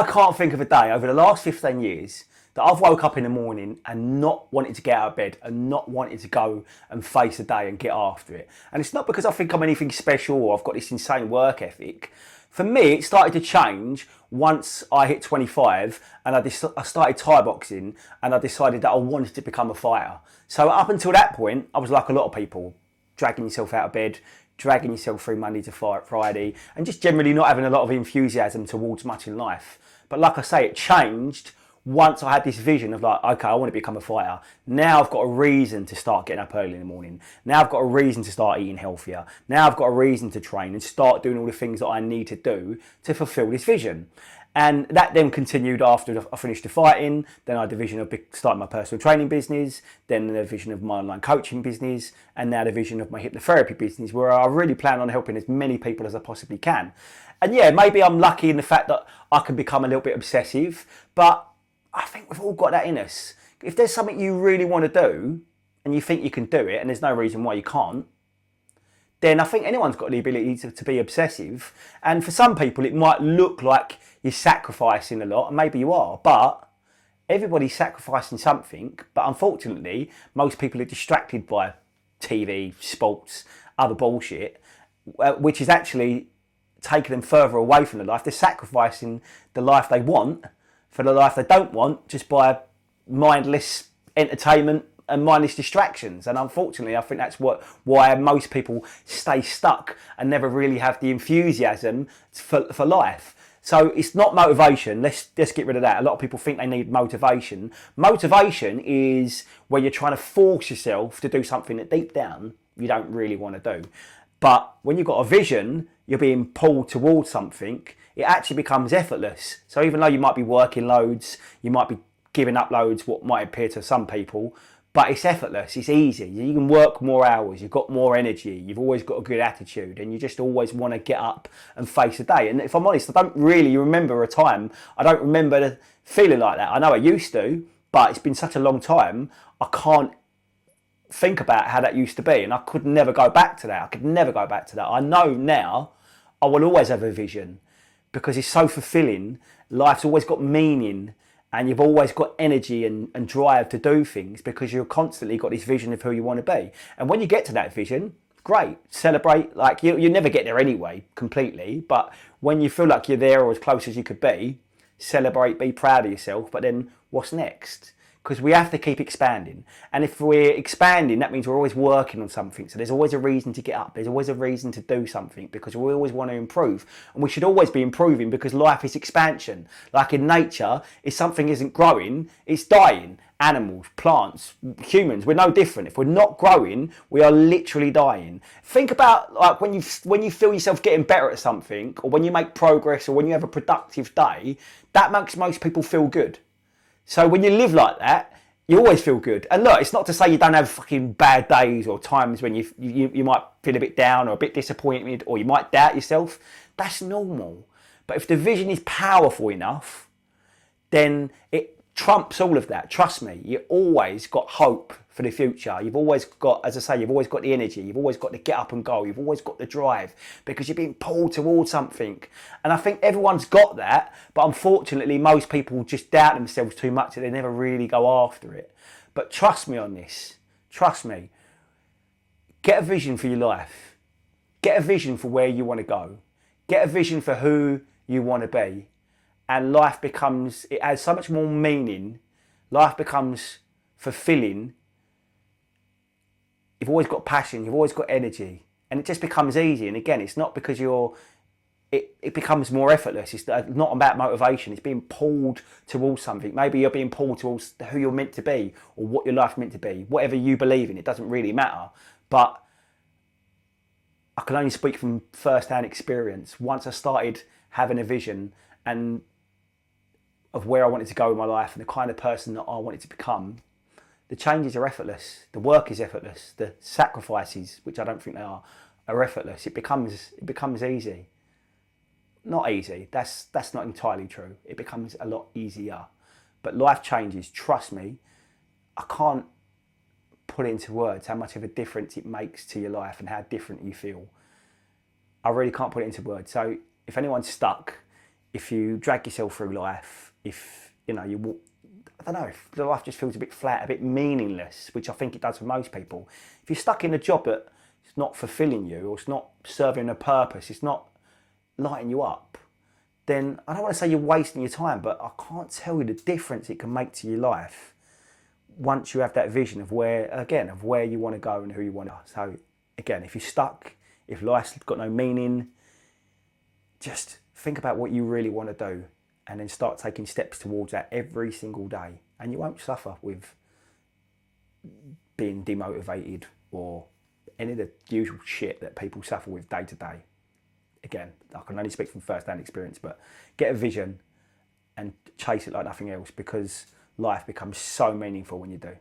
I can't think of a day over the last 15 years that I've woke up in the morning and not wanted to get out of bed and not wanted to go and face the day and get after it. And it's not because I think I'm anything special or I've got this insane work ethic. For me, it started to change once I hit 25 and I started Thai boxing and I decided that I wanted to become a fighter. So up until that point, I was like a lot of people, dragging yourself out of bed, dragging yourself through Monday to Friday, and just generally not having a lot of enthusiasm towards much in life. But like I say, it changed once I had this vision of like, okay, I want to become a fighter. Now I've got a reason to start getting up early in the morning. Now I've got a reason to start eating healthier. Now I've got a reason to train and start doing all the things that I need to do to fulfill this vision. And that then continued after I finished the fighting. Then I had the vision of starting my personal training business, then the vision of my online coaching business, and now the vision of my hypnotherapy business, where I really plan on helping as many people as I possibly can. And yeah, maybe I'm lucky in the fact that I can become a little bit obsessive, but I think we've all got that in us. If there's something you really want to do and you think you can do it and there's no reason why you can't, then I think anyone's got the ability to be obsessive. And for some people, it might look like you're sacrificing a lot, and maybe you are, but everybody's sacrificing something. But unfortunately, most people are distracted by TV, sports, other bullshit, which is actually taking them further away from the life. They're sacrificing the life they want for the life they don't want just by mindless entertainment and mindless distractions. And unfortunately, I think that's why most people stay stuck and never really have the enthusiasm for life. So it's not motivation. Let's get rid of that. A lot of people think they need motivation. Motivation is where you're trying to force yourself to do something that deep down you don't really want to do. But when you've got a vision, you're being pulled towards something, it actually becomes effortless. So even though you might be working loads, you might be giving up loads, what might appear to some people, but it's effortless, it's easy. You can work more hours, you've got more energy, you've always got a good attitude, and you just always want to get up and face the day. And if I'm honest, I don't really remember a time, I don't remember feeling like that. I know I used to, but it's been such a long time, I can't think about how that used to be, and I could never go back to that. I could never go back to that. I know now I will always have a vision because it's so fulfilling. Life's always got meaning, and you've always got energy and drive to do things because you've constantly got this vision of who you want to be. And when you get to that vision, great, celebrate. Like you never get there anyway, completely, but when you feel like you're there or as close as you could be, celebrate, be proud of yourself. But then what's next? Because we have to keep expanding. And if we're expanding, that means we're always working on something. So there's always a reason to get up. There's always a reason to do something because we always want to improve. And we should always be improving because life is expansion. Like in nature, if something isn't growing, it's dying. Animals, plants, humans, we're no different. If we're not growing, we are literally dying. Think about like when you feel yourself getting better at something, or when you make progress, or when you have a productive day, that makes most people feel good. So when you live like that, you always feel good. And look, it's not to say you don't have fucking bad days or times when you might feel a bit down or a bit disappointed or you might doubt yourself. That's normal. But if the vision is powerful enough, then it trumps all of that. Trust me, you always got hope for the future. You've always got, as I say, you've always got the energy. You've always got the get up and go. You've always got the drive because you're being pulled towards something. And I think everyone's got that, but unfortunately, most people just doubt themselves too much that they never really go after it. But trust me on this. Trust me. Get a vision for your life. Get a vision for where you want to go. Get a vision for who you want to be. And life becomes, it has so much more meaning. Life becomes fulfilling. You've always got passion, you've always got energy, and it just becomes easy. And again, it's not because it becomes more effortless. It's not about motivation. It's being pulled towards something. Maybe you're being pulled towards who you're meant to be or what your life's meant to be. Whatever you believe in, it doesn't really matter. But I can only speak from first-hand experience. Once I started having a vision and of where I wanted to go in my life and the kind of person that I wanted to become, the changes are effortless. The work is effortless. The sacrifices, which I don't think they are effortless. It becomes easy. Not easy. That's not entirely true. It becomes a lot easier. But life changes. Trust me. I can't put it into words how much of a difference it makes to your life and how different you feel. I really can't put it into words. So if anyone's stuck if you drag yourself through life, if you know I don't know, if life just feels a bit flat, a bit meaningless, which I think it does for most people. If you're stuck in a job that it's not fulfilling you, or it's not serving a purpose, it's not lighting you up, then I don't want to say you're wasting your time, but I can't tell you the difference it can make to your life once you have that vision of where you want to go and who you want to. So again, if you're stuck, if life's got no meaning, just think about what you really want to do and then start taking steps towards that every single day. And you won't suffer with being demotivated or any of the usual shit that people suffer with day to day. Again, I can only speak from first-hand experience, but get a vision and chase it like nothing else, because life becomes so meaningful when you do.